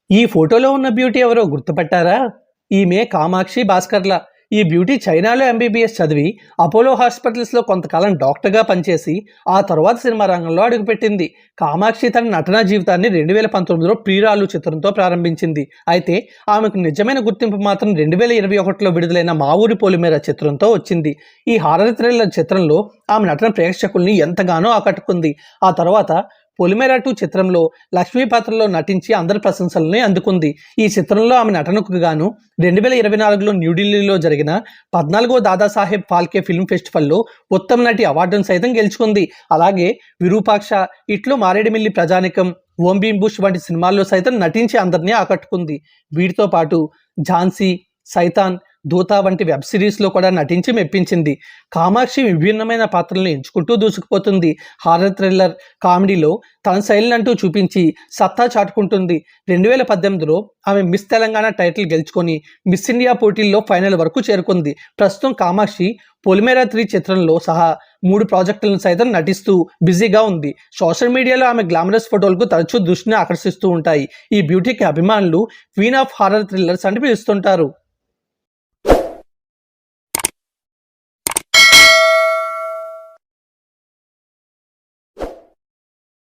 ఈ ఫోటోలో ఉన్న బ్యూటీ ఎవరో గుర్తుపట్టారా? ఈమె కామాక్షి భాస్కర్ల. ఈ బ్యూటీ చైనాలో ఎంబీబీఎస్ చదివి అపోలో హాస్పిటల్స్లో కొంతకాలం డాక్టర్గా పనిచేసి ఆ తర్వాత సినిమా రంగంలో అడుగుపెట్టింది. కామాక్షి తన నటనా జీవితాన్ని 2019లో ప్రియురాలు చిత్రంతో ప్రారంభించింది. అయితే ఆమెకు నిజమైన గుర్తింపు మాత్రం 2021లో విడుదలైన మా ఊరి పొలిమేర చిత్రంతో వచ్చింది. ఈ హారర్ థ్రిల్లర్ చిత్రంలో ఆమె నటన ప్రేక్షకుల్ని ఎంతగానో ఆకట్టుకుంది. ఆ తర్వాత పొలిమేర 2 చిత్రంలో లక్ష్మీ పాత్రలో నటించి అందరి ప్రశంసలని అందుకుంది. ఈ చిత్రంలో ఆమె నటనకు గాను 2024లో న్యూఢిల్లీలో జరిగిన 14వ దాదాసాహెబ్ ఫాల్కే ఫిల్మ్ ఫెస్టివల్లో ఉత్తమ నటి అవార్డును సైతం గెలుచుకుంది. అలాగే విరూపాక్ష, ఇట్లు మారేడుమిల్లి ప్రజానికం, ఓం భీమ్ బుష్ వంటి సినిమాల్లో సైతం నటించి అందరినీ ఆకట్టుకుంది. వీటితో పాటు ఝాన్సీ, సైతాన్, దూత వంటి వెబ్ సిరీస్లో కూడా నటించి మెప్పించింది. కామాక్షి విభిన్నమైన పాత్రలను ఎంచుకుంటూ దూసుకుపోతుంది. హారర్ థ్రిల్లర్, కామెడీలో తన శైలినంటూ చూపించి సత్తా చాటుకుంటుంది. 2018లో ఆమె మిస్ తెలంగాణ టైటిల్ గెలుచుకొని మిస్ ఇండియా పోటీల్లో ఫైనల్ వరకు చేరుకుంది. ప్రస్తుతం కామాక్షి పొలిమేర 3 చిత్రంలో సహా 3 ప్రాజెక్టులను సైతం నటిస్తూ బిజీగా ఉంది. సోషల్ మీడియాలో ఆమె గ్లామరస్ ఫోటోలకు తరచూ దృష్టిని ఆకర్షిస్తూ ఉంటాయి. ఈ బ్యూటీకి అభిమానులు క్వీన్ ఆఫ్ హారర్ థ్రిల్లర్స్ అని పిలుస్తుంటారు.